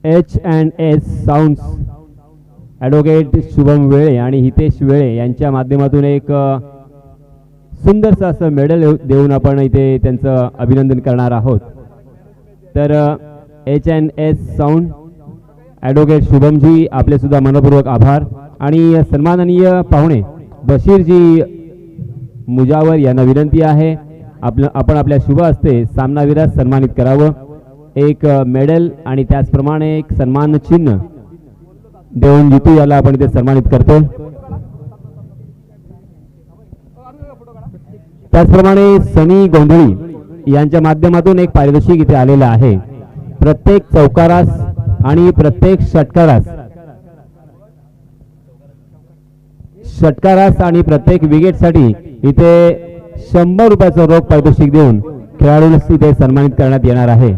H&S sound advocate Shubham वेळे आणि हितेश वेळे यांच्या माध्यमातून एक सुंदरसं असं मेडल देऊन आपण इथे त्यांचं अभिनंदन करणार आहोत. तर H&S साऊंड ॲडव्होकेट शुभमजी आपले सुद्धा मनपूर्वक आभार. आणि सन्माननीय पाहुणे बशीरजी मुजावर यांना विनंती आहे आपण आपल्या शुभ हस्ते सामनावीरास सन्मानित करावं. एक मेडल आणि त्याचप्रमाणे एक सन्मान चिन्ह देऊन जितू याला आपण इथे सन्मानित करतो. त्याचप्रमाणे सनी गोंधळी यांच्या माध्यमातून एक पारितोषिक इथे आलेलं आहे. प्रत्येक चौकारास आणि प्रत्येक षटकारास आणि प्रत्येक विकेटसाठी इथे 100 रुपयाचं रोख पारितोषिक देऊन खेळाडूंना इथे सन्मानित करण्यात येणार आहे.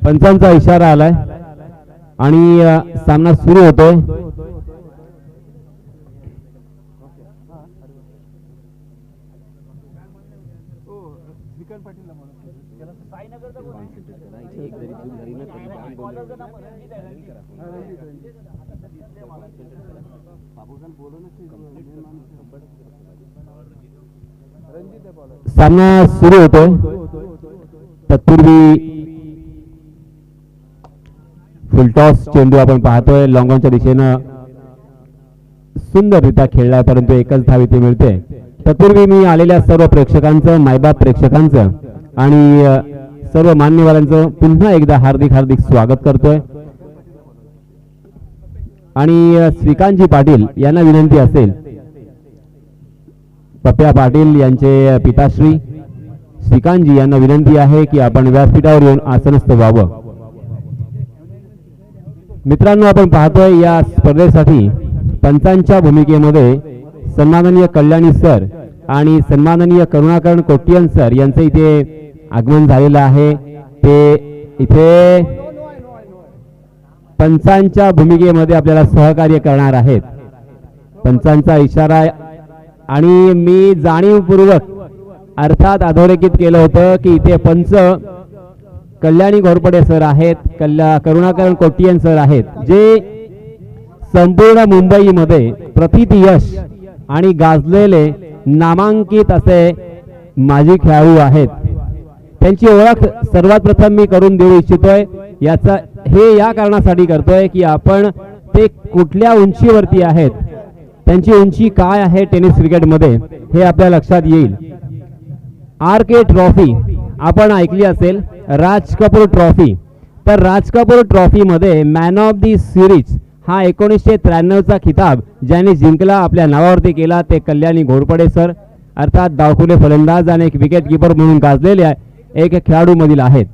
पंचांचा इशारा आलाय आणि सामना सुरू होतोय. सामना सुरू होतोय. तत्पूर्वी फुलटॉस चेंडू आपण पाहतोय लॉंगॉनच्या दिशेनं सुंदररित्या खेळला परंतु एकच धाव इथे मिळते. तत्पूर्वी मी आलेल्या सर्व प्रेक्षकांचं मायबाप प्रेक्षकांचं आणि सर्व मान्यवरांचं पुन्हा एकदा हार्दिक हार्दिक स्वागत करतोय. आणि श्रीकांतजी पाटील यांना विनंती असेल पप्प्या पाटील यांचे पिताश्री श्रीकांतजी यांना विनंती आहे की आपण व्यासपीठावर येऊन आसनस्थ व्हावं. मित्रांनो आपण पाहतोय या स्पर्धेसाठी पंचांच्या भूमिकेमध्ये सन्माननीय कल्याणी सर आणि सन्माननीय करुणाकरण कोट्टियन सर यांचं इथे आगमन झालेलं आहे. ते इथे पंचांच्या भूमिकेमध्ये आपल्याला सहकार्य करणार आहेत. पंचांचा इशारा आणि मी जाणीवपूर्वक अर्थात अधोरेखित केलं होतं की इथे पंच कल्याणी घोरपडे सर आहेत, करुणाकरण कोट्टियन सर आहेत, जे संपूर्ण मुंबईमध्ये प्रथित यश आणि गाजलेले नामांकित असे माजी खेळाडू आहेत. त्यांची ओळख सर्वात प्रथम मी करून देऊ इच्छितोय. याचा हे या कारणासाठी करतोय की आपण ते कुठल्या उंचीवरती आहेत, त्यांची उंची काय आहे टेनिस क्रिकेटमध्ये हे आपल्या लक्षात येईल. RK ट्रॉफी आपण ऐकली असेल, राज कपूर ट्रॉफी. तर राज कपूर ट्रॉफी मध्ये मॅन ऑफ दी सिरीज हा 1993चा खिताब ज्याने जिंकला आपल्या नावावरती केला ते कल्याणी घोरपडे सर अर्थात डावखुले फलंदाज आणि एक विकेट कीपर म्हणून गाजलेले एक खेळाडू मधील आहेत.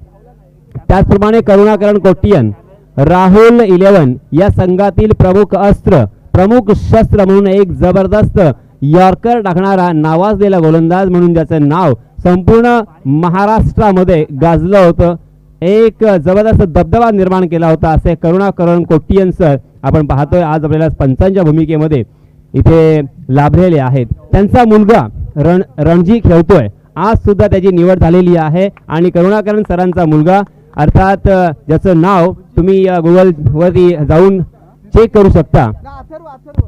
त्याचप्रमाणे करुणाकरण कोट्टियन राहुल 11 या संघातील प्रमुख अस्त्र प्रमुख शस्त्र म्हणून एक जबरदस्त यॉर्कर टाकणारा नावाजलेला गोलंदाज म्हणून ज्याचं नाव संपूर्ण महाराष्ट्रामध्ये गाजलं होतं, एक जबरदस्त दबदबा निर्माण केला होता असे करुणाकरण कोट्टियन सर आपण पाहतोय आज आपल्याला पंचांच्या भूमिकेमध्ये इथे लाभलेले आहेत. त्यांचा मुलगा रणजी खेळतोय, आज सुद्धा त्याची निवड झालेली आहे. आणि करुणाकरण सरांचा मुलगा अर्थात ज्याचं नाव तुम्ही गुगल वरती जाऊन चेक करू शकता,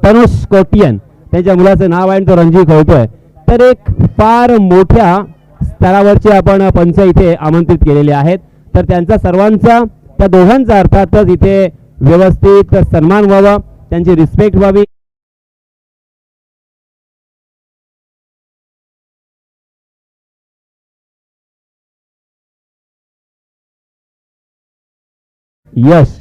तनुष कोट्टियन त्यांच्या मुलाचं नाव आहे, तो रणजी खेळतोय. तर एक फार मोठ्या स्तरावरचे आपण पंच इथे आमंत्रित केलेले आहेत. तर त्यांचा सर्वांचा त्या दोघांचा अर्थातच इथे व्यवस्थित सन्मान व्हावा, त्यांची रिस्पेक्ट व्हावी. यश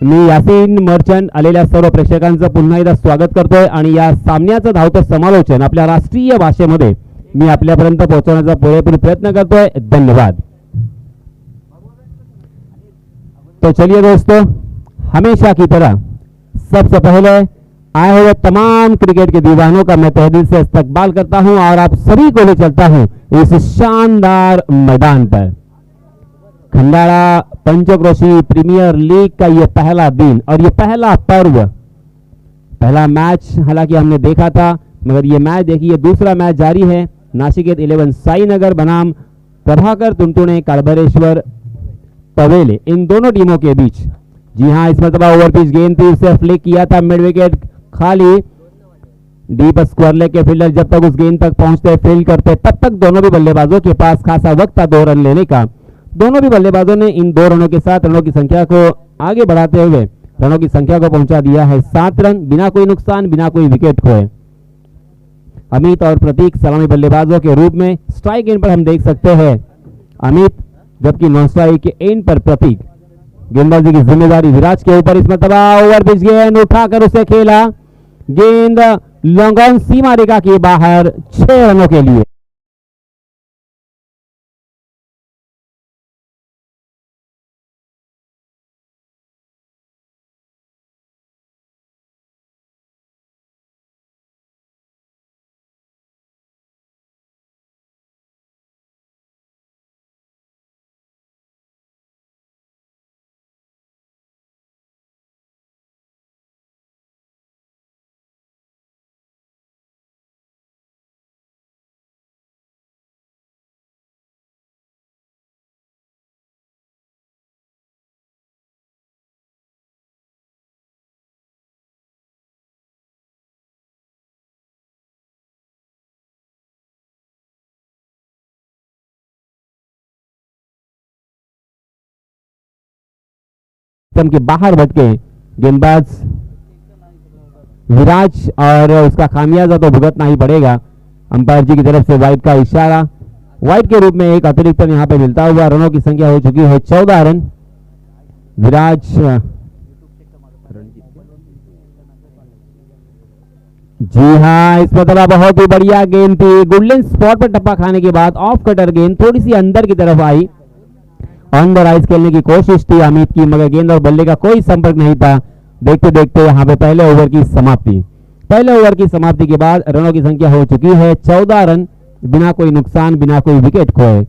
मी यासीन मर्चंट आलेल्या सर्व प्रेक्षकांचं पुन्हा एकदा स्वागत करतोय आणि या सामन्याचं धावतं समालोचन आपल्या राष्ट्रीय भाषेमध्ये मी आपल्यापर्यंत पोहोचवण्याचा पुरेपूर प्रयत्न करतोय. धन्यवाद. तो चलिए दोस्तों, हमेशा की तरह सबसे पहले आए हुए तमाम क्रिकेट के दीवानों का मैं तहे दिल से इस्तकबाल करता हूं और आप सभी को ले चलता हूं इस शानदार मैदान पर। खंडाला पंचक्रोशी प्रीमियर लीग का यह पहला दिन और यह पहला पर्व, पहला मैच हालांकि हमने देखा था, मगर यह मैच देखिए दूसरा मैच जारी है। नासिकेत 11 साईनगर बनाम प्रभाकर तुंटुणे कालभरेश्वर पवेले, इन दोनों टीमों के बीच। जी हां, इस मरतबा ओवर पिच गेंद थी, उसे फ्लिक किया था, मिड विकेट खाली। डीप स्क्वायर लेग के फील्डर जब तक उस गेंद तक पहुंचते फील्ड करते तब तक दोनों भी बल्लेबाजों के पास खासा वक्त था 2 रन लेने का। दोनों भी बल्लेबाजों ने इन 2 रनों के साथ रनों की संख्या को आगे बढ़ाते हुए रनों की संख्या को पहुंचा दिया है 7 रन, बिना कोई नुकसान, बिना कोई विकेट खोए। अमित और प्रतीक सलामी बल्लेबाजों के रूप में स्ट्राइक एंड पर हम देख सकते हैं अमित, जबकि नॉन स्ट्राइक के एंड पर प्रतीक। गेंदबाजी की जिम्मेदारी विराज के ऊपर। इस मरतबा ओवर पिच गेंद उठाकर उसे खेला, गेंद लॉन्ग ऑन सीमा रेखा के बाहर 6 रनों के लिए। के बाहर भटके गेंदबाज विराज और उसका खामियाजा तो भुगतना ही पड़ेगा। अंपायर जी की तरफ से वाइड का इशारा, वाइड के रूप में एक अतिरिक्त रन यहां पे मिलता हुआ। रनों की संख्या हो चुकी है 14 रन। विराज जी हाँ, इस मतलब बहुत ही बढ़िया गेंद थी, गुडलैंड स्पॉट पर टप्पा खाने के बाद ऑफ कटर गेंद थोड़ी सी अंदर की तरफ आई। ऑन द राइज खेलने की कोशिश थी अमित की, मगर गेंद और बल्ले का कोई संपर्क नहीं था। देखते देखते यहां पे पहले ओवर की समाप्ति। पहले ओवर की समाप्ति के बाद रनों की संख्या हो चुकी है 14 रन, बिना कोई नुकसान, बिना कोई विकेट खोए।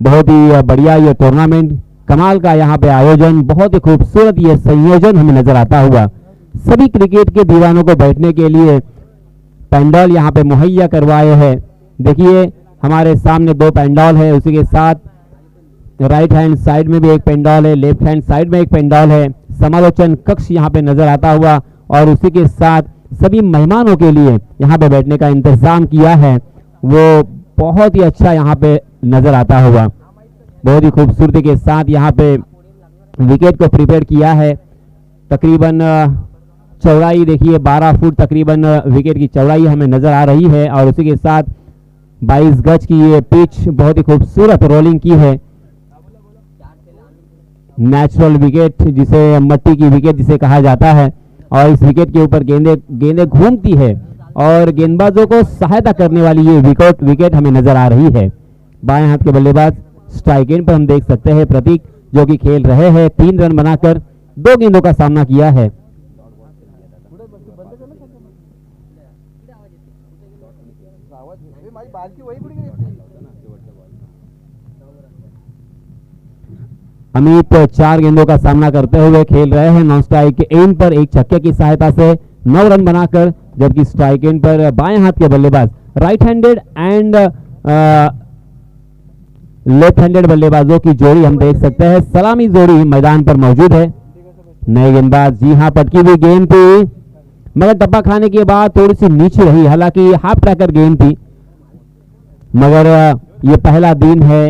बहुत ही बढ़िया ये टूर्नामेंट, कमाल का यहाँ पे आयोजन, बहुत ही खूबसूरत ये संयोजन हमें नजर आता हुआ। सभी क्रिकेट के दीवानों को बैठने के लिए पेंडल यहाँ पे मुहैया करवाए हैं। देखिए हमारे सामने 2 पेंडल है, उसी के साथ राइट हैंड साइड में भी एक पेंडल है, लेफ्ट हैंड साइड में एक पेंडल है। समालोचन कक्ष यहाँ पे नजर आता हुआ और उसी के साथ सभी मेहमानों के लिए यहाँ पे बैठने का इंतजाम किया है, वो बहुत ही अच्छा यहाँ पे नजर आता हुआ। बहुत ही खूबसूरती के साथ यहाँ पे विकेट को प्रिपेयर किया है। तकरीबन चौड़ाई देखिए 12 फुट तकरीबन विकेट की चौड़ाई हमें नजर आ रही है और उसी के साथ 22 गज की ये पिच बहुत ही खूबसूरत रोलिंग की है। नेचुरल विकेट, जिसे मट्टी की विकेट जिसे कहा जाता है, और इस विकेट के ऊपर गेंदें घूमती है और गेंदबाजों को सहायता करने वाली ये विकेट हमें नजर आ रही है। बाएं हाथ के बल्लेबाज स्ट्राइक एंड पर हम देख सकते हैं प्रतीक, जो कि खेल रहे हैं। 3 रन बनाकर 2 गेंदों का सामना किया है। अमित 4 गेंदों का सामना करते हुए खेल रहे हैं। नॉन स्ट्राइक के एंड पर एक छक्के की सहायता से 9 रन बनाकर, जबकि स्ट्राइक एंड पर बाएं हाथ के बल्लेबाज right handed end left handed बल्लेबाजों की जोड़ी हम देख सकते हैं। सलामी जोड़ी मैदान पर मौजूद है। नए गेंदबाज, जी हां, पटकी हुई गेंद थी, मगर टप्पा खाने के बाद थोड़ी सी नीचे रही। हालांकि हाफ ट्रैकर गेंद थी, मगर ये पहला दिन है।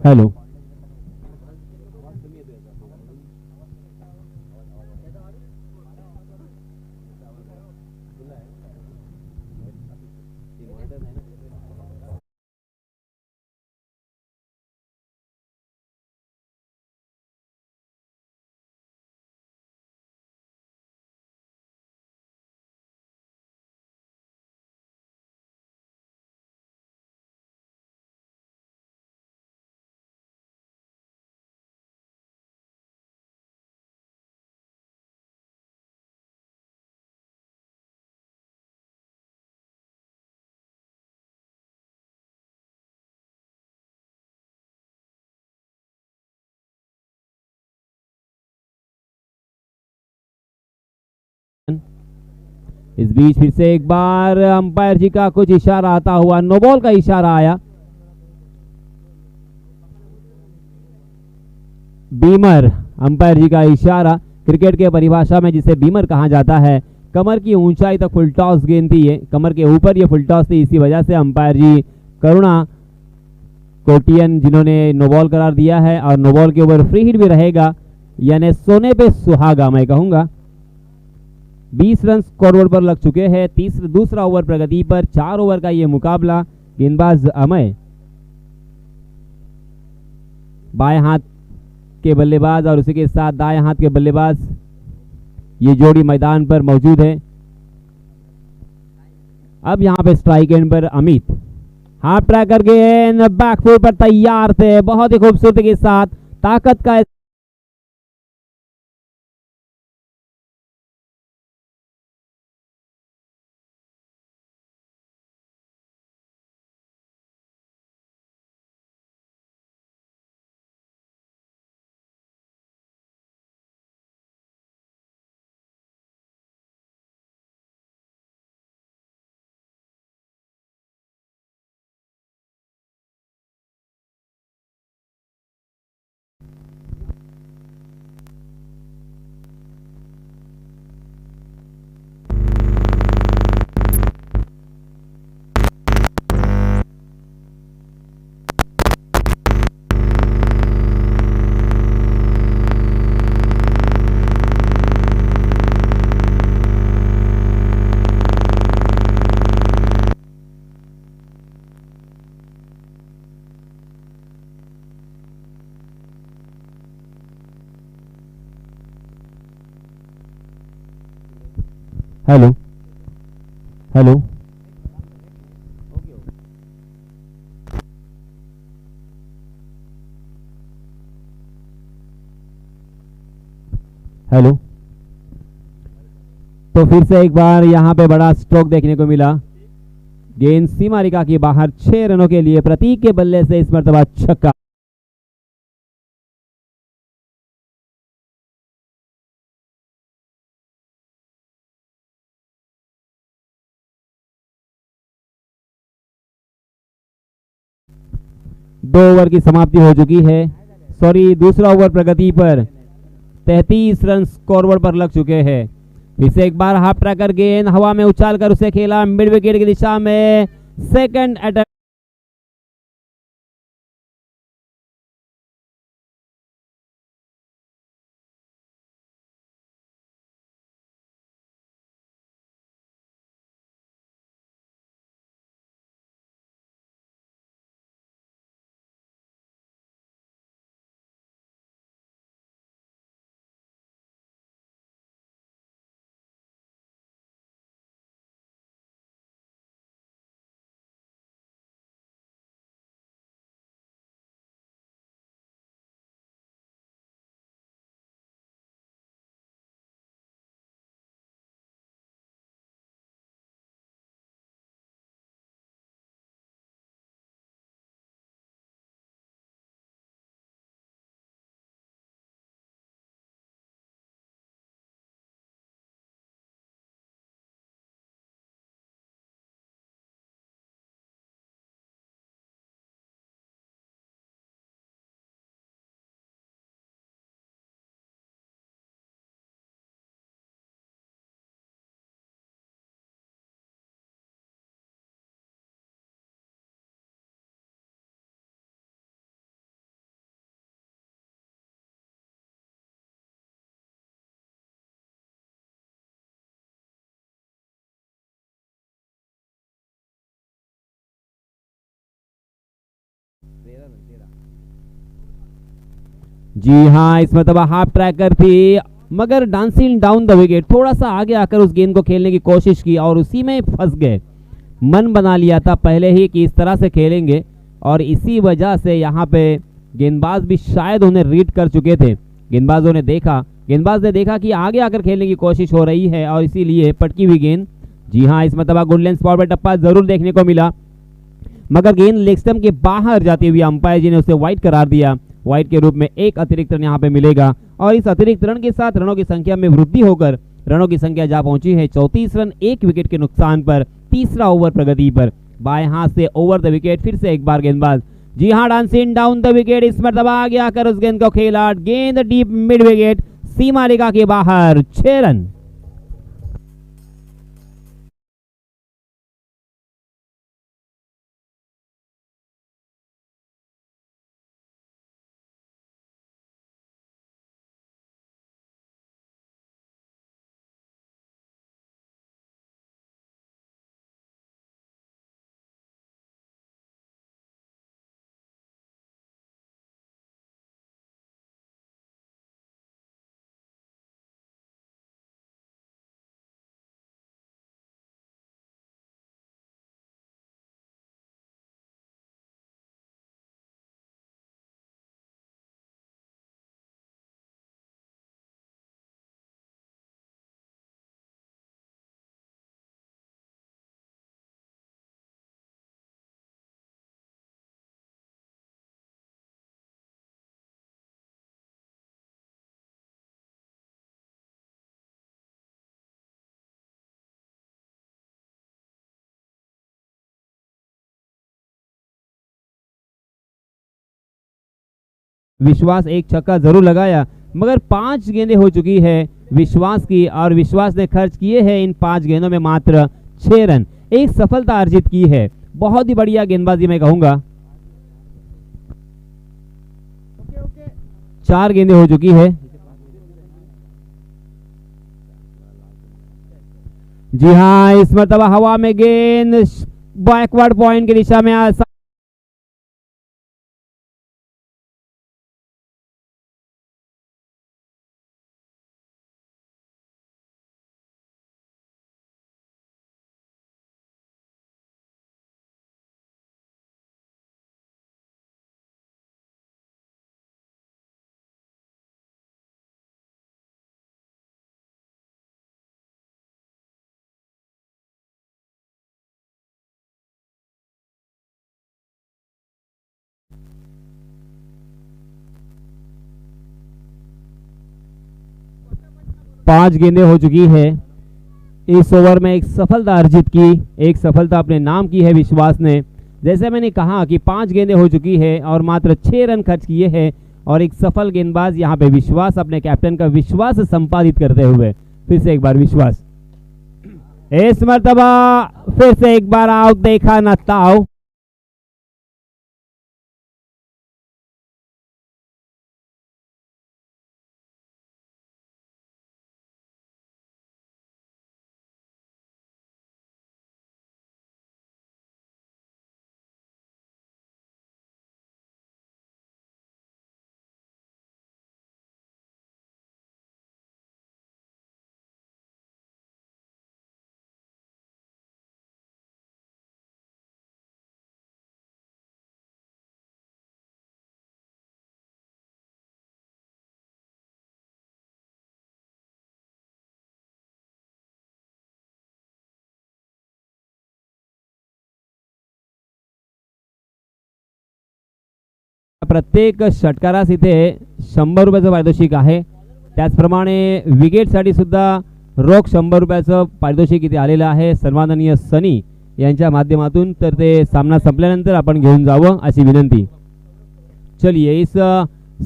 हेलो। इस बीच फिर से एक बार अंपायर जी का कुछ इशारा आता हुआ, नो बॉल का इशारा आया। बीमर, अंपायर जी का इशारा, क्रिकेट के परिभाषा में जिसे बीमर कहा जाता है। कमर की ऊंचाई तक फुल टॉस गेंद थी, ये कमर के ऊपर ये फुल टॉस थी, इसी वजह से अंपायर जी करुणा कोटियन जिन्होंने नो बॉल करार दिया है और नो बॉल के ऊपर फ्री हिट भी रहेगा, यानी सोने पे सुहागा मैं कहूंगा। 20 रन स्कोरबोर्ड पर लग चुके हैं। दूसरा ओवर प्रगति पर, 4 ओवर का ये मुकाबला। गेंदबाज अमय, बाएं हाथ के बल्लेबाज और उसी के साथ दाएं हाथ के बल्लेबाज, ये जोड़ी मैदान पर मौजूद है। अब यहां पे स्ट्राइक एंड पर अमित, हाफ ट्रैकर गेंद बैकफुट पर तैयार थे, बहुत ही खूबसूरती के साथ, ताकत का हेलो हेलो हेलो। तो फिर से एक बार यहां पे बड़ा स्ट्रोक देखने को मिला। गेंद सीमा रेखा के बाहर, 6 रनों के लिए प्रतीक के बल्ले से इस मर्तबा छक्का। दो ओवर की समाप्ति हो चुकी है। सॉरी, दूसरा ओवर प्रगति पर, 33 रन स्कोरबोर्ड पर लग चुके हैं। फिर से एक बार हाफ ट्रैकर गेंद हवा में उछाल कर उसे खेला मिड विकेट की दिशा में। सेकंड अटैक, जी हाँ, इस मरतबा हाफ ट्रैकर थी, मगर डांसिंग डाउन द विकेट, थोड़ा सा आगे आकर उस गेंद को खेलने की कोशिश की और उसी में फंस गए। मन बना लिया था पहले ही कि इस तरह से खेलेंगे और इसी वजह से यहाँ पे गेंदबाज भी शायद उन्हें रीड कर चुके थे। गेंदबाज ने देखा कि आगे आकर खेलने की कोशिश हो रही है और इसीलिए पटकी हुई गेंद। जी हाँ, इस मरतबा गुड लेंथ स्पॉट पर टप्पा जरूर देखने को मिला, मगर गेंद लेग स्टंप के बाहर जाती हुई अंपायर जी ने उसे वाइड करार दिया। वाइड के रूप में एक अतिरिक्त रन यहाँ पे मिलेगा और इस अतिरिक्त रन के साथ रनों की संख्या में वृद्धि होकर रनों की संख्या जा पहुंची है 34 रन, 1 विकेट के नुकसान पर। तीसरा ओवर प्रगति पर, बाएं हाथ से ओवर द विकेट, फिर से एक बार गेंदबाज, जी हां, डांसिंग डाउन द विकेट, इस मरतबा आ गया कर उस गेंद को खेला, गेंद डीप मिड विकेट, सीमा रेखा के बाहर, 6 रन। विश्वास एक छक्का जरूर लगाया, मगर 5 गेंदें हो चुकी है विश्वास की, और विश्वास ने खर्च किए हैं इन 5 गेंदों में मात्र 6 रन। एक सफलता अर्जित की है, बहुत ही बढ़िया गेंदबाजी मैं कहूंगा। 4 गेंदें हो चुकी है। जी हां, इस मरतबा हवा में गेंद बैकवर्ड पॉइंट की दिशा में पांच गेंदें हो चुकी है। इस ओवर में एक सफलता अर्जित की, एक सफलता अपने नाम की है विश्वास ने। जैसे मैंने कहा कि 5 गेंदें हो चुकी है और मात्र 6 रन खर्च किए हैं, और एक सफल गेंदबाज यहाँ पे विश्वास अपने कैप्टन का विश्वास संपादित करते हुए। फिर से एक बार विश्वास, इस मरतबा फिर से एक बार आउट, देखा न ताऊ। प्रत्येक षटकारास इथे 100 रुपयाचं पारितोषिक आहे। त्याचप्रमाणे विकेटसाठी सुद्धा रोख 100 रुपयाचं पारितोषिक इथे आलेलं आहे सन्माननीय सनी यांच्या माध्यमातून। तर ते सामना संपल्यानंतर आपण घेऊन जावं अशी विनंती। चलिए, इस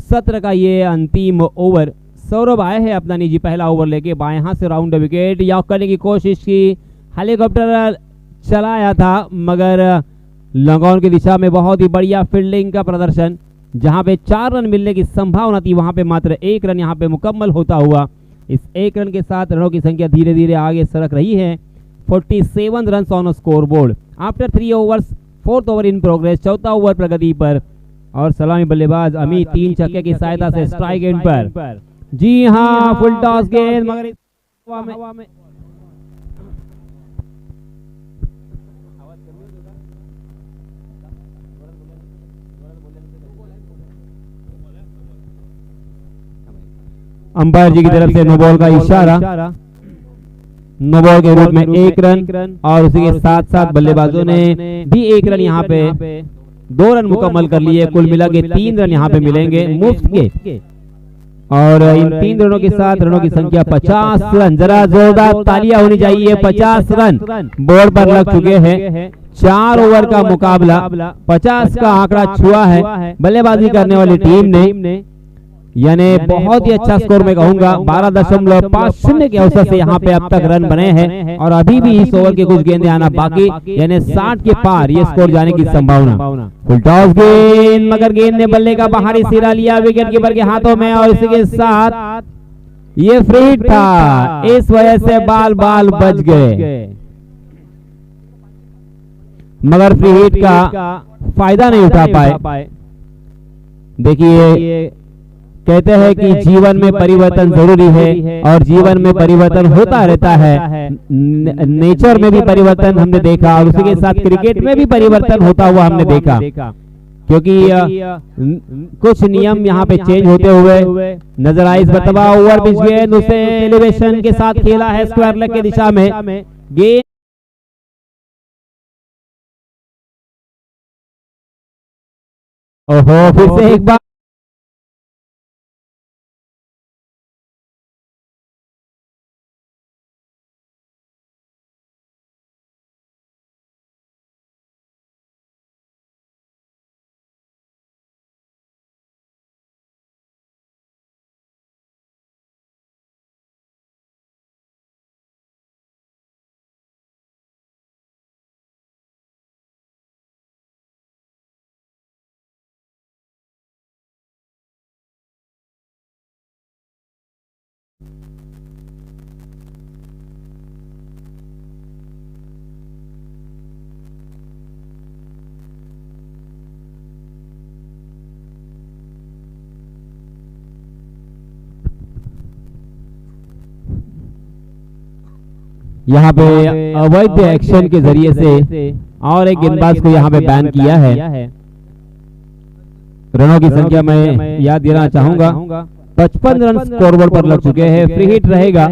सत्र का ये अंतिम ओवर, सौरभ आए हैं अपना निजी पहला ओवर लेके, बाएं हाथ से राउंड विकेट, यॉक करने की कोशिश की, हेलीकॉप्टर चलाया था मगर लॉन्ग की दिशा में बहुत ही बढ़िया फील्डिंग का प्रदर्शन। जहां पे 4 रन मिलने की संभावना थी, वहां पे मात्र 1 रन यहां पे मुकम्मल होता हुआ। इस 1 रन के साथ रनों की संख्या धीरे धीरे आगे सरक रही है। 47 run on score board after 3 overs, 4th over in progress, चौथा ओवर प्रगति पर, और सलामी बल्लेबाज अमित 3 छक्के की सहायता से स्ट्राइक एंड पर। जी हाँ, फुल टॉस गेंद, मगर हवा में अंपायर जी की तरफ से नो बॉल का इशारा, नो बॉल के रूप में 1 रन, और उसी के साथ साथ बल्लेबाजों ने भी 1 रन यहाँ पे 2 रन मुकम्मल कर लिए। कुल मिला के 3 रन यहाँ पे मिलेंगे मुफ्त के। और इन 3 रनों के साथ रनों की संख्या 50 रन। जरा जोरदार तालियां होनी चाहिए। 50 रन बोर्ड पर लग चुके हैं। 4 ओवर का मुकाबला 50 का आंकड़ा छुआ है बल्लेबाजी करने वाली टीम ने, यानी बहुत ही अच्छा स्कोर मैं कहूंगा। 12.50 के अवसर से यहाँ पे अब तक रन बने हैं और अभी भी इस ओवर के कुछ गेंदें आना बाकी, यानी 60 के पार ये स्कोर जाने की संभावना। फुल टॉस गेंद, मगर गेंद ने बल्ले का बाहरी सिरा लिया विकेट कीपर के हाथों में और इसी के साथ ये फ्री हिट था। इस वजह से बाल बच गए, मगर फ्री हिट का फायदा नहीं उठा पाए। देखिए, कहते हैं कि जीवन में परिवर्तन जरूरी है और जीवन में परिवर्तन होता रहता है। नेचर में भी परिवर्तन हमने देखा और उसी के साथ क्रिकेट में भी परिवर्तन होता हुआ हमने देखा, क्योंकि कुछ नियम यहाँ पे चेंज होते हुए नजर आए। इस बतवा ओवर पिच गेंद उसे एलिवेशन के साथ खेला है स्क्वायर लेग की दिशा में। गेंद ओहो, फिर से एक बार यहाँ पे अवैध एक्शन के जरिए से और एक गेंदबाज को यहाँ पे बैन किया है। रनों की संख्या मैं याद देना चाहूंगा, 55 रन स्कोरबोर्ड पर लग चुके हैं। फ्री हिट रहेगा,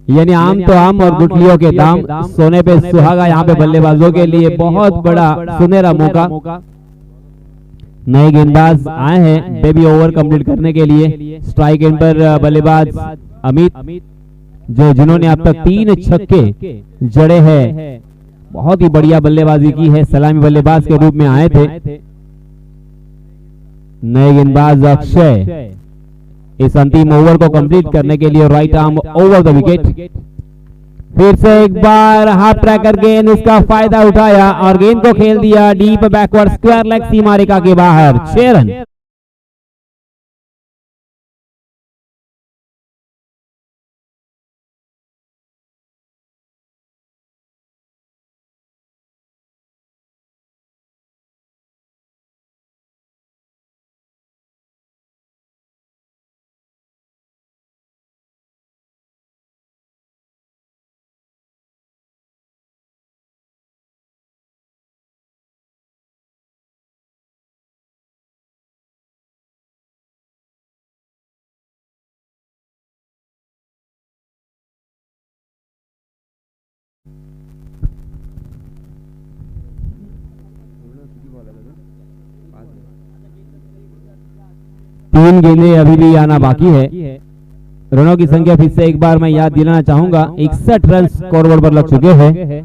यानी आम तो आम और गुठलियों के दाम, सोने पे सुहागा यहाँ पे बल्लेबाजों के लिए बहुत बड़ा सुनहरा मौका। नए गेंदबाज आए हैं बेबी ओवर कंप्लीट करने के लिए। स्ट्राइक एंड पर बल्लेबाज अमित, जो जिन्होंने अब तक 3 छक्के जड़े हैं, बहुत ही बढ़िया बल्लेबाजी की है, सलामी बल्लेबाज के रूप में आए थे। नए गेंदबाज अक्षय इस अंतिम ओवर को कंप्लीट करने के लिए right arm over the wicket. फिर से एक बार हाफ ट्रैकर गेंद, इसका फायदा उठाया और गेंद को खेल दिया डीप बैकवर्ड स्क्वायर लेग सीमा रेखा के बाहर। 6 रन। तीन गेंदें अभी भी आना बाकी है। रनों की संख्या फिर से एक बार मैं याद दिलाना चाहूंगा, 61 रन स्कोरबोर्ड पर लग चुके हैं।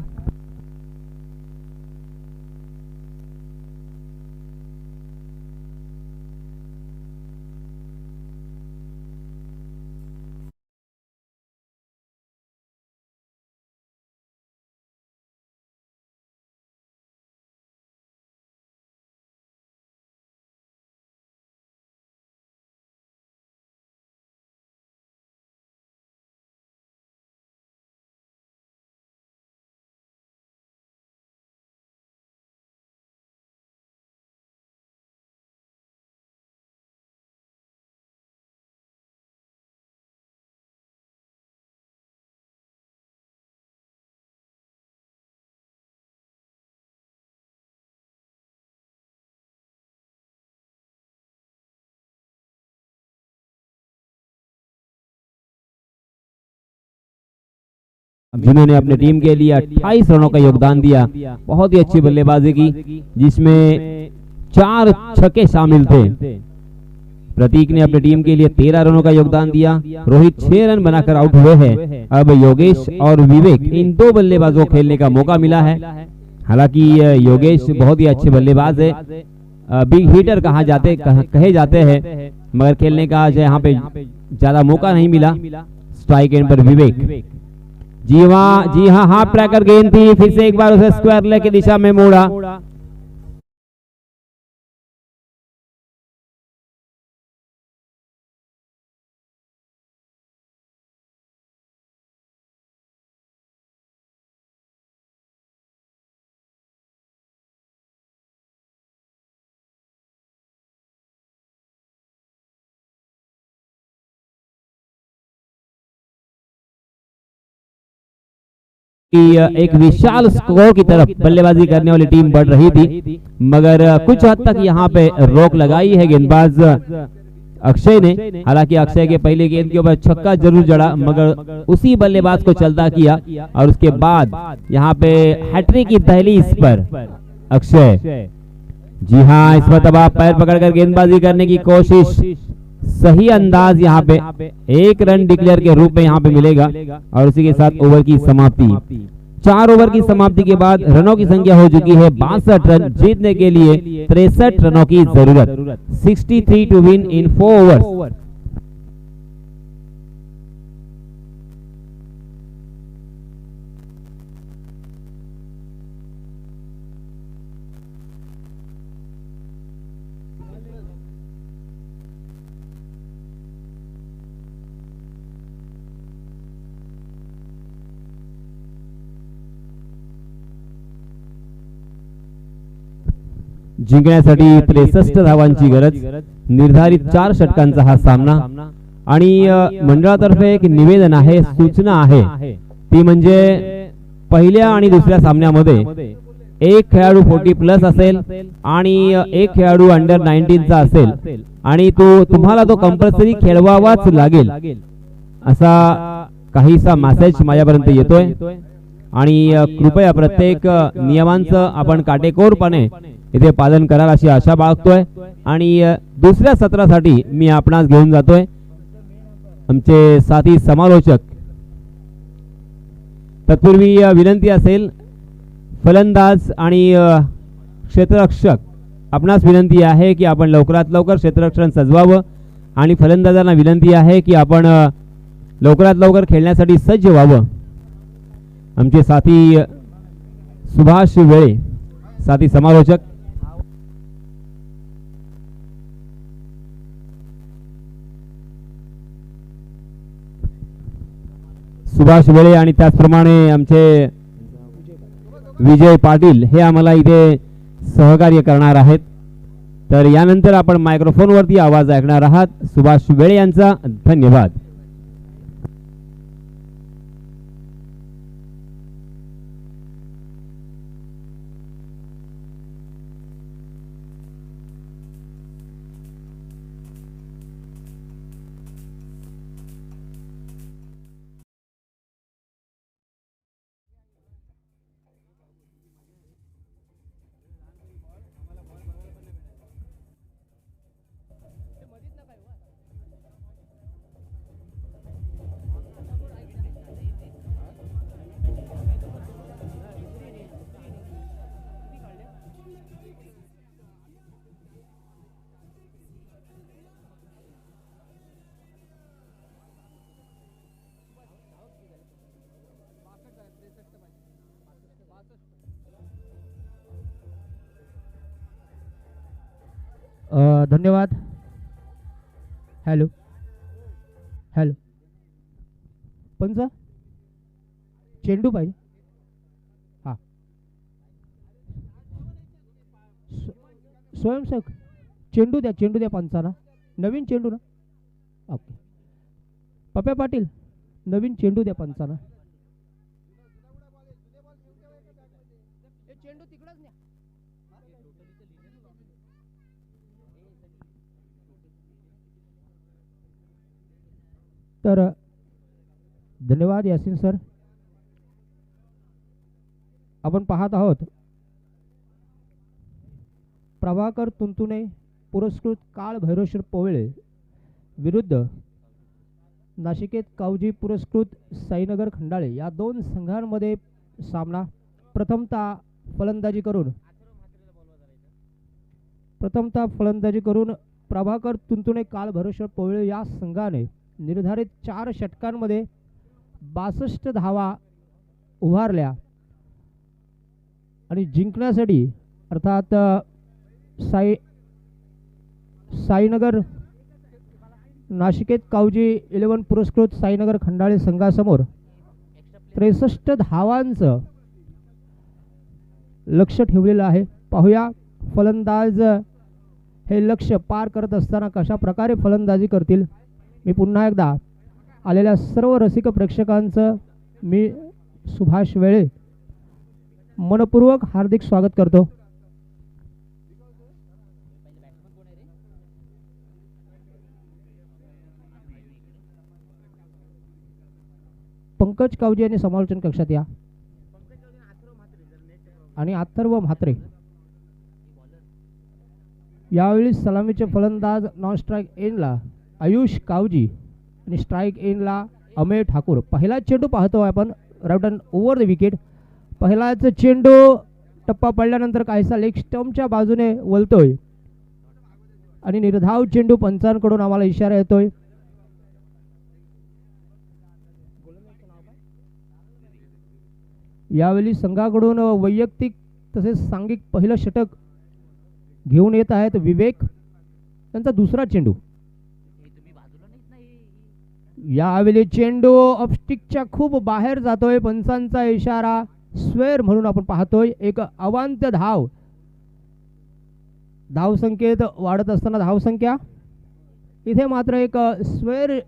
जिन्होंने अपने टीम के लिए 28 रनों का योगदान दिया, बहुत ही अच्छी बल्लेबाजी की, जिसमें 4 छक्के शामिल थे। प्रतीक ने अपनी टीम के लिए 13 रनों का योगदान दिया। रोहित 6 रन बनाकर आउट हुए हैं। अब योगेश और विवेक इन दो बल्लेबाजों को खेलने का मौका मिला है। हालांकि योगेश बहुत ही अच्छे बल्लेबाज है, बिग हिटर कहे जाते हैं, मगर खेलने का यहाँ पे ज्यादा मौका नहीं मिला। स्ट्राइक एंड पर विवेक, जी हाँ हाफ ट्रैकर गेंद थी, फिर से एक बार उसे स्क्वायर लेग की दिशा में मोड़ा। एक विशाल स्कोर की तरफ बल्लेबाजी करने वाली टीम बढ़ रही थी, मगर कुछ हद तक यहाँ पे रोक लगाई है गेंदबाज अक्षय ने। हालांकि अक्षय के पहले गेंद के ऊपर छक्का जरूर जड़ा, मगर उसी बल्लेबाज को चलता किया और उसके बाद यहाँ पे हैट्रिक की दहलीज पर अक्षय। जी हाँ, इस मरतबा पैर पकड़कर गेंदबाजी करने की कोशिश, सही अंदाज यहाँ पे 1 रन डिक्लेयर के रूप में यहाँ पे मिलेगा और उसी के साथ ओवर की समाप्ति। 4 ओवर की समाप्ति के बाद रनों की संख्या हो चुकी है 62 रन। जीतने के लिए 63 रनों की जरूरत, 63 टू विन इन 4 ओवर्स। जिंकण्यासाठी 63 धावांची गरज, निर्धारित 4 षटकांचा हा सामना। आणि मंडळातर्फे एक निवेदन आहे, सूचना आहे, ती म्हणजे पहिल्या आणि दुसऱ्या सामन्यामध्ये एक खेळाडू 40+ असेल आणि एक खेळाडू अंडर 19 चा असेल आणि तुम्हाला तो कंपल्सरी खेळवावाच लागेल असा काहीसा मेसेज माझ्यापर्यंत येतोय। आणि कृपया प्रत्येक नियमांचं आपण काटेकोरपणे इथे पालन कराल अशी आशा बाळगतोय। आणि दुसऱ्या सत्रासाठी मी आपणास घेऊन जातोय आमचे साथी समालोचक। तत्पूर्वी विनंती असेल, फलंदाज आणि क्षेत्ररक्षक आपणास विनंती आहे की आपण लवकरात लवकर क्षेत्ररक्षण सजवावं आणि फलंदाजांना विनंती आहे की आपण लवकरात लवकर खेळण्यासाठी सज्ज व्हावं। आमचे साथी सुभाष वेळे, साथी समालोचक। सुभाष वेळे आणि त्याचप्रमाणे आमचे विजय पाटील हे आम्हाला इथे सहकार्य करणार आहेत। तर यानंतर आपण मायक्रोफोन वरती आवाज ऐकणार आहात सुभाष वेळे यांचा। धन्यवाद। धन्यवाद। हॅलो हॅलो, पंच चेंडू पाहिजे। हां, स्वयंसेवक चेंडू द्या पंचाला, नवीन चेंडू ना। ओके, पप्या पाटील नवीन चेंडू द्या पंचाला। चेंडू तिकडच न्या। तर धन्यवाद यासिन सर। आपण पाहत आहोत प्रभाकर तुंतुणे पुरस्कृत काळ भैरवश्वर पोवळे विरुद्ध नाशिकेत कावजी पुरस्कृत साईनगर खंडाळे या दोन संघांमध्ये सामना. प्रथमतः फलंदाजी करून प्रभाकर तुंतुणे कालभैरव पोवळे या संघाने निर्धारित 4 षटकांमध्ये 62 धावा उभारल्या आणि जिंकण्यासाठी अर्थात साईनगर नाशिकेत कावजी 11 पुरस्कृत साईनगर खंडाळे संघासमोर 63 धावांचं लक्ष ठेवलेलं आहे. पाहूया फलंदाज हे लक्ष पार करत असताना कशा प्रकारे फलंदाजी करतील. मी पुन्हा एकदा आलेल्या सर्व रसिक प्रेक्षकांचं मी सुभाष वेळे मनपूर्वक हार्दिक स्वागत करतो. पंकज कावजी यांनी समालोचन कक्षात या आणि अथर्व म्हात्रे. यावेळी सलामीचे फलंदाज नॉन स्ट्राईक एंडला आयुष कावजी आणि स्ट्राईक एंडला अमेय ठाकूर. पहिला चेंडू पाहतो आपण route and over the wicket. पहिलाच चेंडू टप्पा पडल्यानंतर काहीसा लेग स्टंपच्या बाजूने वळतोय आणि निर्धाव चेंडू पंचांकडून आम्हाला इशारा येतोय. यावेळी संघाकडून वैयक्तिक तसेच सांघिक पहिलं षटक घेऊन येत आहेत विवेक. त्यांचा दुसरा चेंडू. यावेळी चेंडू ऑफस्टिकच्या खूप बाहेर जातोय. पंचांचा इशारा स्क्वेअर म्हणून आपण पाहतोय. एक अवांत्य धावसंख्येत वाढत असताना धावसंख्या इथे मात्र एक स्क्वेअर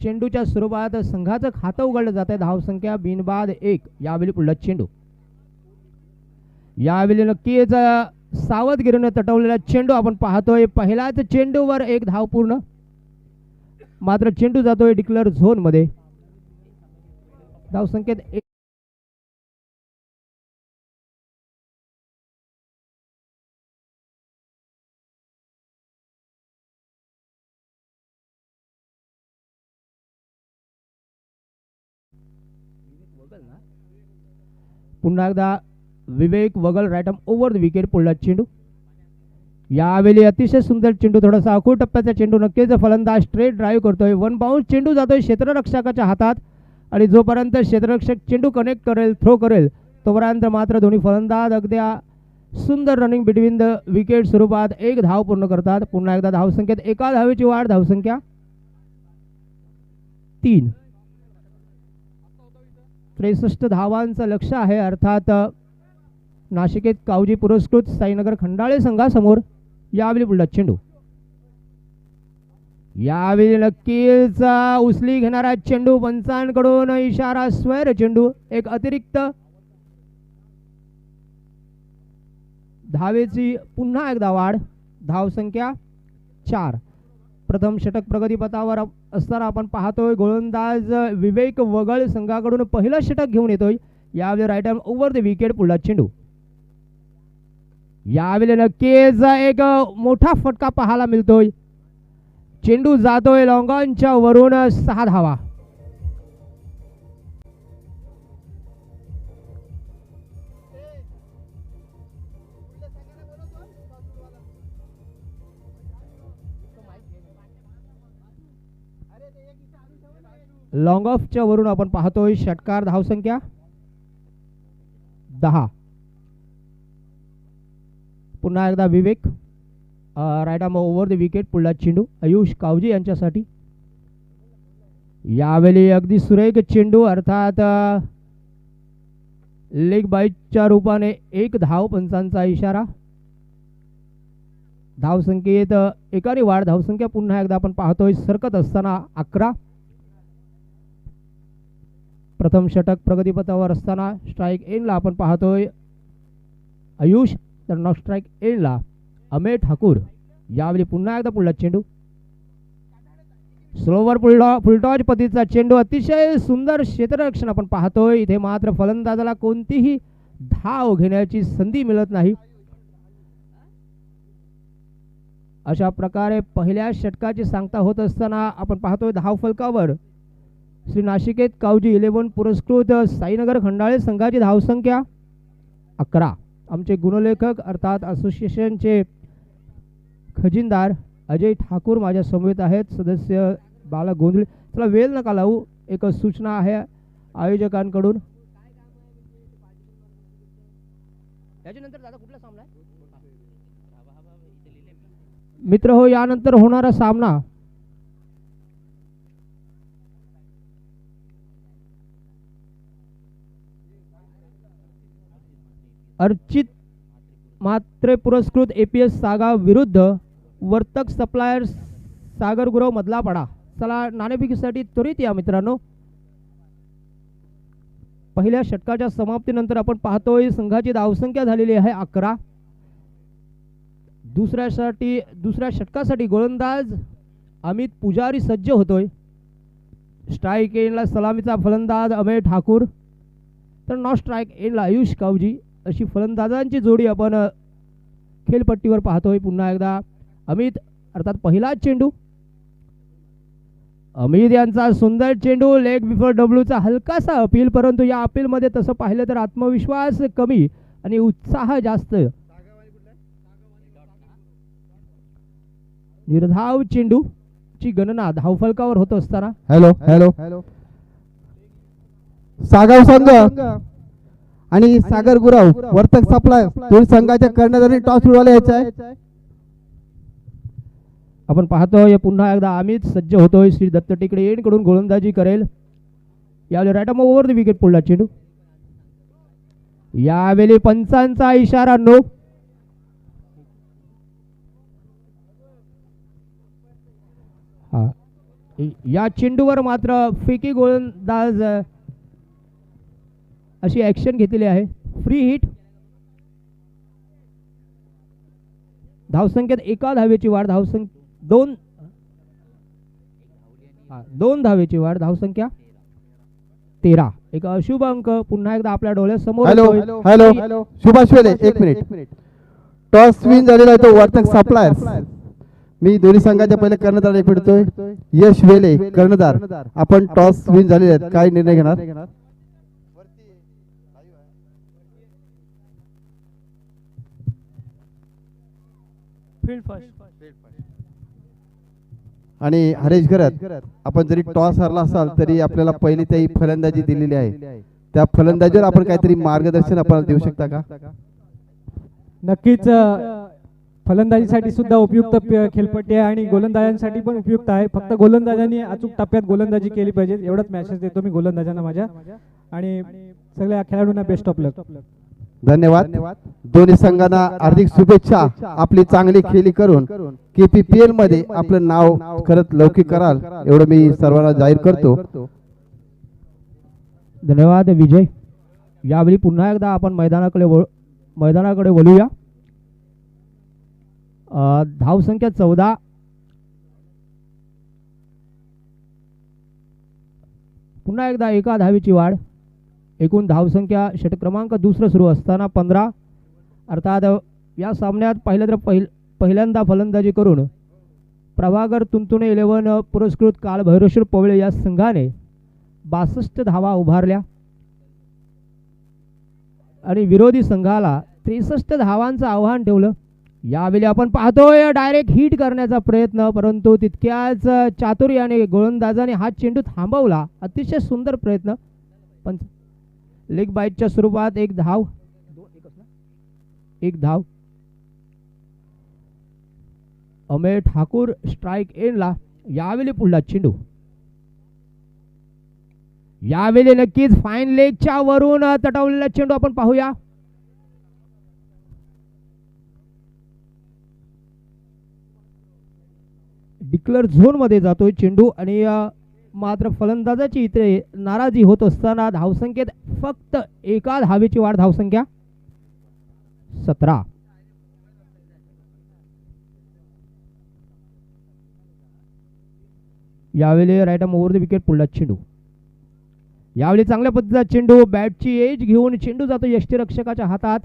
चेंडूच्या स्वरूपात संघाचं खातं उघडलं जात आहे. धावसंख्या बिनबाद 1. यावेळी पुढला चेंडू. यावेळी नक्कीच सावधगिरीने तटवलेला चेंडू आपण पाहतोय. पहिल्याच चेंडूवर 1 धाव पूर्ण. मात्र चेंडू जातोय डिक्लेअर झोन मध्ये. धावसंख्येत 1. पुन्हा एकदा Vivek Wagal right arm over the wicket. पुढला चेंडू. यावेळी अतिशय सुंदर चेंडू. थोडासा आखूड टप्प्याचा चेंडू. नक्कीच फलंदाज स्ट्रेट ड्राईव्ह करतोय. 1 बाउन्स चेंडू जातोय क्षेत्ररक्षकाच्या हातात आणि जोपर्यंत क्षेत्ररक्षक चेंडू कनेक्ट करेल थ्रो करेल तोपर्यंत मात्र दोन्ही फलंदाज अगदी सुंदर रनिंग बिटवीन द विकेट स्वरूपात 1 धाव पूर्ण करतात. पुन्हा एकदा धावसंख्येत 1 धावेची वाढ. धावसंख्या 3. 63 धावांचं लक्ष आहे. अर्थात नाशिकेत कावजी पुरस्कृत साईनगर खंडाळे संघासमोर. यावेळी पुढला चेंडू. यावेळी नक्कीच उचली घेणारा चेंडू. पंचांकडून इशारा स्क्वेअर चेंडू. एक अतिरिक्त धावेची पुन्हा एकदा वाढ. धावसंख्या 4. प्रथम षटक प्रगतीपथावर असताना आपण पाहतोय गोलंदाज विवेक वगळ संघाकडून पहिलं षटक घेऊन येतोय. यावेळी right arm over the wicket. पुढला चेंडू. यावेळी नक्कीच एक मोठा फटका पाहायला मिळतोय. चेंडू जातोय लॉंग ऑनच्या वरून. 6 धावा. लॉंग ऑफच्या वरून आपण पाहतोय षटकार. धावसंख्या 10. पुन्हा एकदा Vivek right arm over the wicket. पुढला चेंडू आयुष कावजी यांच्यासाठी. यावेळी अगदी सुरेख चेंडू. अर्थात लेग बाईटच्या रूपाने 1 धाव. पंचांचा इशारा. धावसंख्येत एकाने वाढ. धावसंख्या पुन्हा एकदा आपण पाहतोय सरकत असताना 11. प्रथम षटक प्रगतीपथावर असताना स्ट्राईक एंडला आपण पाहतोय आयुष. तर नॉन स्ट्राईक एंडला अमेय ठाकूर. यावेळी पुन्हा एकदा पुढला चेंडू. स्लोवर फुलटॉच पद्धतीचा चेंडू. अतिशय सुंदर क्षेत्ररक्षण आपण पाहतोय. इथे मात्र फलंदाजाला कोणतीही धाव घेण्याची संधी मिळत नाही. अशा प्रकारे पहिल्या षटकाची सांगता होत असताना आपण पाहतोय धाव फलकावर श्री नाशिकेत कावजी 11 पुरस्कृत साईनगर खंडाळे संघाची धावसंख्या 11. आमचे गुणलेखक अर्थात असोसिएशनचे खजिनदार अजय ठाकूर माझ्या समवेत आहेत. सदस्य बाला गोंधळे. चला वेळ नका लावू, एक सूचना आहे आयोजकांकडून. याच्यानंतर दादा कुठला सामना आहे मित्र हो? यानंतर होणारा सामना अर्चित मात्रे पुरस्कृत एपीएस सागा विरुद्ध वर्तक सप्लायर्स सागर गुरव मधला पाडा. चला नाणेफेकीसाठी त्वरित या मित्रांनो. पहिल्या षटकाच्या समाप्तीनंतर आपण पाहतोय संघाची धावसंख्या झालेली आहे 11. दुसऱ्या षटकासाठी गोलंदाज अमित पुजारी सज्ज होतोय. स्ट्राईक एंडला सलामीचा फलंदाज अमेय ठाकूर, तर नॉन स्ट्राईक एंडला आयुष कावजी. अशी फलंदाजांची जोडी आपण खेळपट्टीवर पाहतोय. पुन्हा एकदा अमित अर्थात पहिला चेंडू, अमित यांचा सुंदर चेंडू, लेग बिफोर डब्ल्यूचा हलकासा अपील, परंतु या अपील मध्ये तसं पाहिलं तर आत्मविश्वास कमी आणि उत्साह जास्त. निर्धाव चेंडू ची गणना धावफलकावर होत असताना हॅलो हॅलो सागाव संघ आणि सागर गुराव वर्तक सप्लाय दोन संघाच्या कर्णधारांनी टॉस उडवला आहे. आपण पाहतोय पुन्हा एकदा अमित सज्ज होतोय. श्री दत्त टेकडे यांकडून गोलंदाजी करेल. यावेळी right arm over the wicket पुढला चेंडू. यावेळी पंचांचा इशारा नो. या चेंडूवर मात्र फेकी गोलंदाज अशी ऍक्शन घेतलेली आहे. Free hit. धावसंख्येत एका धावेची वाढ. दोन धावेची वाढ. धावसंख्या 13. एक अशुभ अंक पुन्हा एकदा आपल्या डोळ्यासमोर. हॅलो हॅलो सुभाष वेले, एक मिनिट. टॉस विन झालेला आहे तो वर्तक सप्लायर्स. मी दोन्ही संघाच्या पहिले कर्णधार भेटतोय. यश वेले कर्णधार, आपण टॉस विन झालेले आहेत, काय निर्णय घेणार? आणि हरेश घरात आपण जरी टॉस हरला असाल तरी आपल्याला पहिली त्याही फलंदाजी दिलेली आहे. त्या फलंदाजीवर आपण काहीतरी मार्गदर्शन आपल्याला देऊ शकता का? नक्कीच. फलंदाजीसाठी सुद्धा उपयुक्त खेळपट्टी आहे आणि गोलंदाजांसाठी पण उपयुक्त आहे. फक्त गोलंदाजांनी अचूक टप्प्यात गोलंदाजी केली पाहिजे, एवढंच मेसेज देतो मी गोलंदाजांना माझ्या. आणि सगळ्या खेळाडूंना बेस्ट ऑफ लक. धन्यवाद. दोन्ही संघांना हार्दिक शुभेच्छा. आपली चांगली खेळी करून KPPL मध्ये आपलं नाव खरंच लौकिक कराल एवढं मी सर्वांना जाहीर करतो. धन्यवाद विजय. यावेळी पुन्हा एकदा आपण मैदानाकडे वळूया. धावसंख्या 14. पुन्हा एकदा एका धावेची वाढ. एकूण धावसंख्या षटक क्रमांक दुसरं सुरू असताना 15. अर्थात या सामन्यात पहिल्यांदा फलंदाजी करून प्रभाकर तुंतुणे 11 पुरस्कृत काल भैरवश्वर पवळे या संघाने 62 धावा उभारल्या आणि विरोधी संघाला 63 धावांचं आव्हान ठेवलं. यावेळी आपण पाहतोय डायरेक्ट हिट करण्याचा प्रयत्न, परंतु तितक्याच चातुर्याने गोलंदाजाने हा चेंडू थांबवला. अतिशय सुंदर प्रयत्न. पण लेग बाईटच्या स्वरूपात एक धाव. अमेय ठाकूर स्ट्राईक एंडला. यावेळी पुढला चेंडू. यावेळी नक्कीच फाईन लेगच्या वरून तटवलेला चेंडू आपण पाहूया. डिक्लेअर झोन मध्ये जातोय चेंडू आणि मात्र फलंदाजाची इथे नाराजी होत असताना धावसंख्येत फक्त एका धावेची वाढ. धावसंख्या 17. यावेळी right arm over the wicket पुढला चेंडू. यावेळी चांगल्या पद्धतीचा चेंडू, बॅटची एज घेऊन चेंडू जातो यष्टीरक्षकाच्या हातात.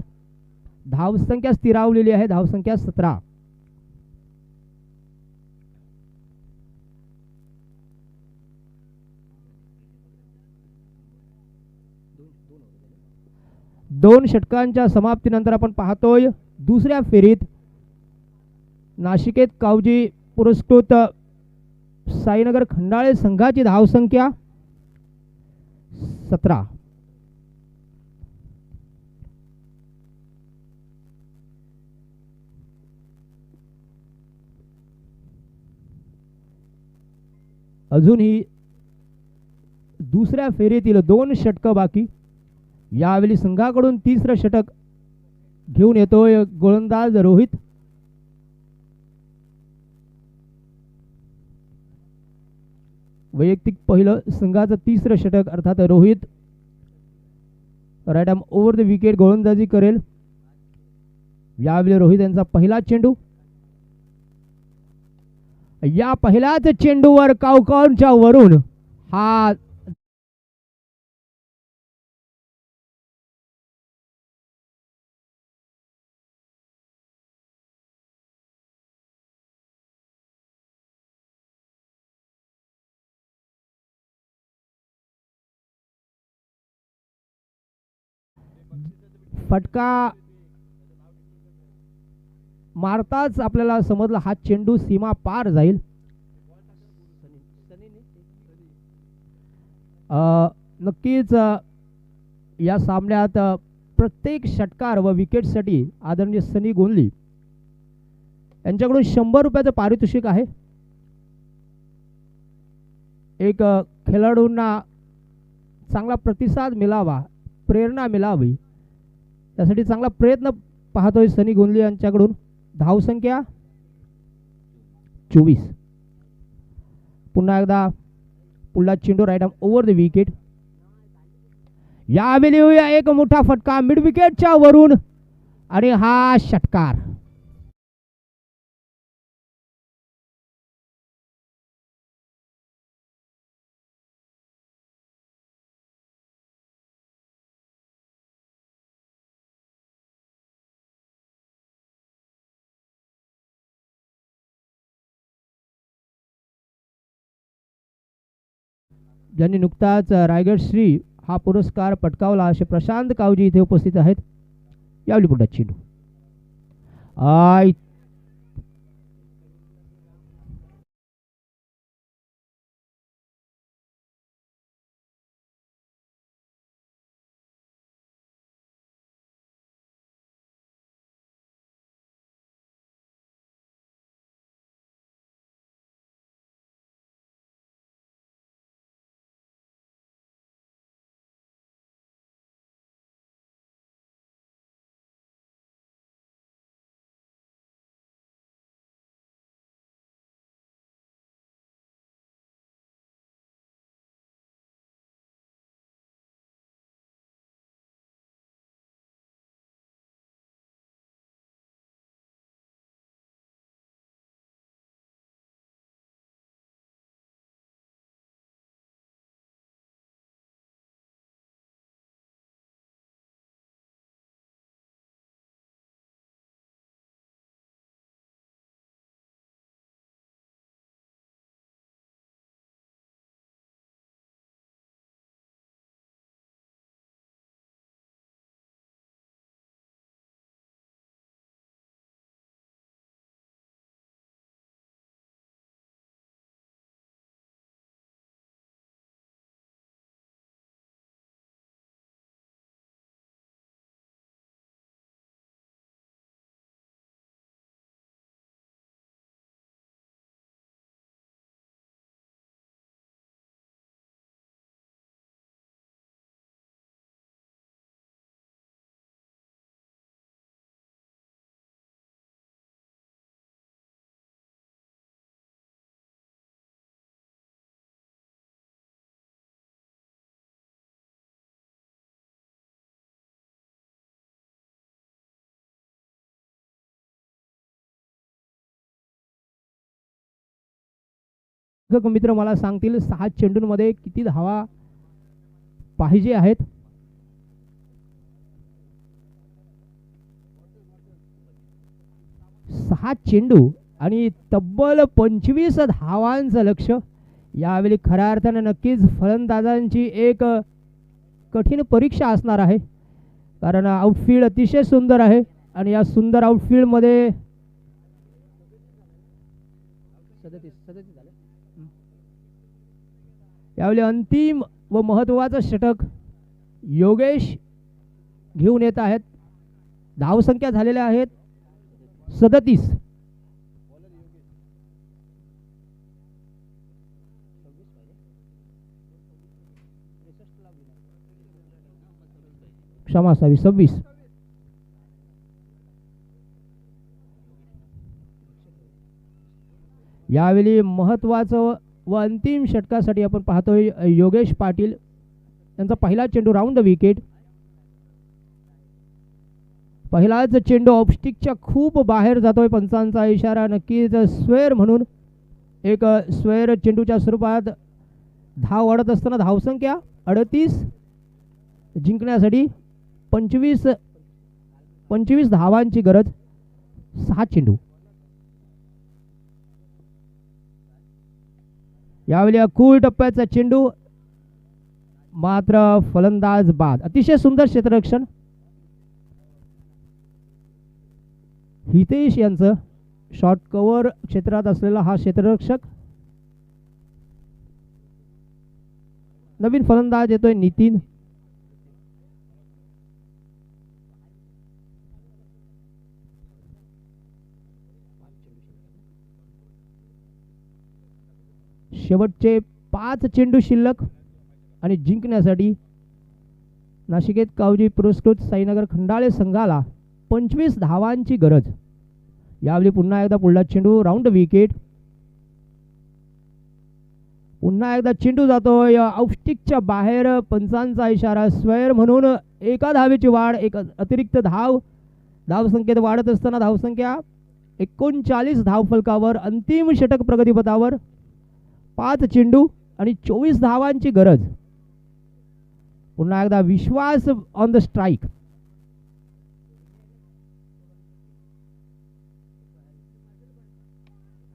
धावसंख्या स्थिरावलेली आहे. धावसंख्या 17. 2 षटकांच्या समाप्तीनंतर आपण पाहतोय दुसऱ्या फेरीत नाशिकेत कावजी पुरस्कृत साईनगर खंडाळे संघाची धावसंख्या 17. अजूनही दुसऱ्या फेरीतील 2 षटक बाकी. यावेळी संघाकडून तिसरं षटक घेऊन येतोय गोलंदाज रोहित. वैयक्तिक पहिलं संघाचं तिसरं षटक अर्थात Rohit right arm over the wicket गोलंदाजी करेल. यावेळी रोहित यांचा पहिला चेंडू. या पहिल्याच चेंडूवर कावकावच्या वरून हा फटका मारताच आपल्याला समजलं हा चेंडू सीमा पार जाईल. नक्कीच या सामन्यात प्रत्येक षटकार व विकेटसाठी आदरणीय सनी गोंधली यांच्याकडून 100 रुपयाचं पारितोषिक आहे. एक खेळाडूंना चांगला प्रतिसाद मिळावा, प्रेरणा मिळावी त्यासाठी चांगला प्रयत्न पाहतोय सनी गोंधली यांच्याकडून. धावसंख्या 24. पुन्हा एकदा पुढला चेंडू right arm over the wicket. यावेळी एक मोठा फटका मिड विकेटच्या वरून आणि हा षटकार. ज्यांनी नुकताच रायगड श्री हा पुरस्कार पटकावला असे प्रशांत कावजी इथे उपस्थित आहेत. यावेळी पुढचा चेंडू मित्र मला सांगतील 6 चेंडूंमध्ये किती धावा पाहिजे आहेत. 6 चेंडू आणि तब्बल 25 धावांचं लक्ष. यावेळी खऱ्या अर्थाने नक्कीच फलंदाजांची एक कठीण परीक्षा असणार आहे, कारण आउटफील्ड अतिशय सुंदर आहे आणि या सुंदर आउटफील्डमध्ये यावेळी अंतिम व महत्त्वाचं षटक योगेश घेऊन येत आहेत. धावसंख्या झालेल्या आहेत 37. क्षमा असावी 26. यावेळी महत्वाचं व अंतिम षटकासाठी आपण पाहतोय योगेश पाटील यांचा पहिला चेंडू राऊंड द विकेट. पहिलाच चेंडू ऑफस्टिकच्या खूप बाहेर जातोय. पंचांचा इशारा नक्कीच स्क्वेअर म्हणून एक स्क्वेअर चेंडूच्या स्वरूपात धाव वाढत असताना धावसंख्या 38. जिंकण्यासाठी 25 धावांची गरज. 6 चेंडू. यावेळी अकूल टप्प्याचा चेंडू मात्र फलंदाज बाद. अतिशय सुंदर क्षेत्ररक्षण हितेश यांचं. शॉर्ट कव्हर क्षेत्रात असलेला हा क्षेत्ररक्षक. नवीन फलंदाज येतोय नितीन. शेवटचे 5 चेंडू शिल्लक आणि जिंकण्यासाठी नाशिकेत कावजी पुरस्कृत साईनगर खंडाळे संघाला 25 धावांची गरज. यावेळी पुन्हा एकदा पुढला चेंडू राऊंड विकेट. पुन्हा एकदा चेंडू जातोय ऑफस्टिकच्या बाहेर. पंचांचा इशारा स्क्वेअर म्हणून एका धावेची वाढ. एक अतिरिक्त धावसंख्येत वाढत असताना धावसंख्या 39 धावफलकावर. अंतिम षटक प्रगतीपथावर. 5 चेंडू आणि 24 धावांची गरज. पुन्हा एकदा विश्वास ऑन द स्ट्राईक.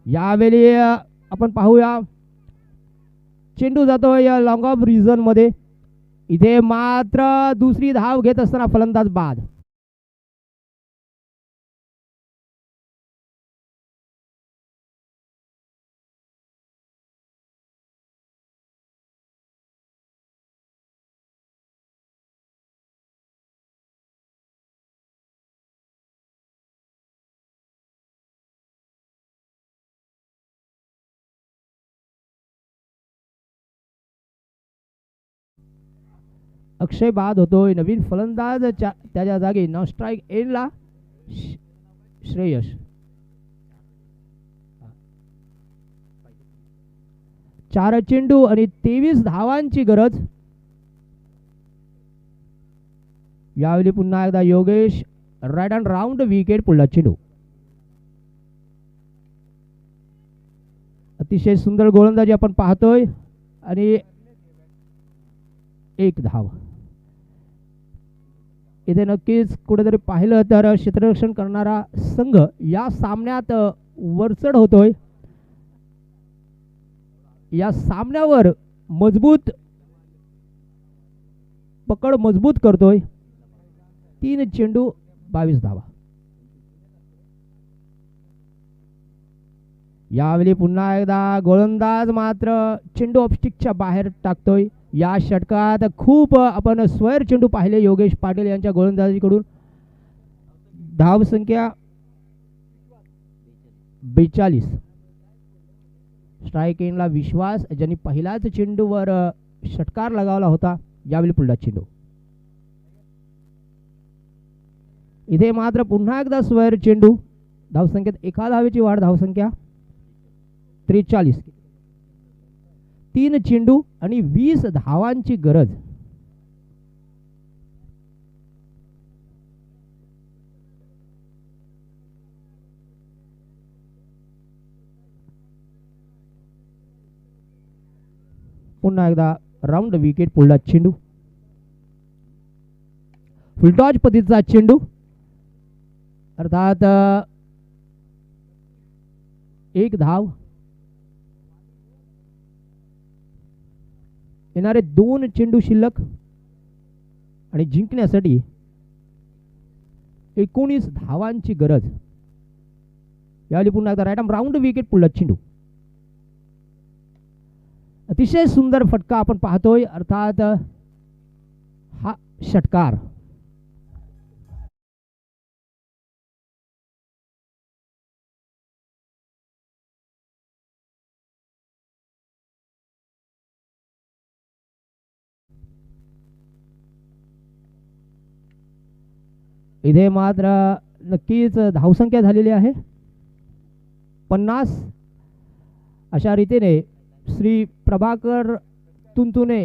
यावेळी आपण पाहूया चेंडू जातोय लॉंग ऑफ रिझन मध्ये. इथे मात्र दुसरी धाव घेत असताना फलंदाज बाद. अक्षय बाद होतोय. नवीन फलंदाज त्याच्या जागी नॉन स्ट्राईक एंडला श्रेयश. चार चेंडू आणि 23 धावांची गरज. यावेळी पुन्हा एकदा Yogesh right and round wicket. पुढला चेंडू. अतिशय सुंदर गोलंदाजी आपण पाहतोय आणि 1 धाव. इथे नक्कीच कुठेतरी पाहिलं तर क्षेत्ररक्षण करणारा संघ या सामन्यात वरचढ होतोय. या सामन्यावर पकड मजबूत करतोय. 3 चेंडू 22 धावा. यावेळी पुन्हा एकदा गोलंदाज मात्र चेंडू ऑफस्टिकच्या बाहेर टाकतोय. या षटकात खूप आपण स्क्वेअर चेंडू पाहिले योगेश पाटील यांच्या गोलंदाजीकडून. धावसंख्या 42. स्ट्राईक एंडला विश्वास ज्यांनी पहिल्याच चेंडूवर षटकार लगावला होता. यावेळी पुढला चेंडू. इथे मात्र पुन्हा एकदा स्क्वेअर चेंडू. धावसंख्येत 1 धावेची वाढ. धावसंख्या 43. 3 चेंडू आणि 20 धावांची गरज. पुन्हा एकदा राऊंड विकेट. पुढला चेंडू. फुलटॉच पद्धतीचा चेंडू. अर्थात 1 धाव. येणारे 2 चेंडू शिल्लक. आणि जिंकण्यासाठी 19 धावांची गरज. यावेळी पुन्हा एकदा राईट आर्म राऊंड विकेट पुढला चेंडू. अतिशय सुंदर फटका आपण पाहतोय, अर्थात हा षटकार. इथे मात्र नक्कीच धावसंख्या झालेली आहे 50. अशा रीतीने श्री प्रभाकर तुंतुने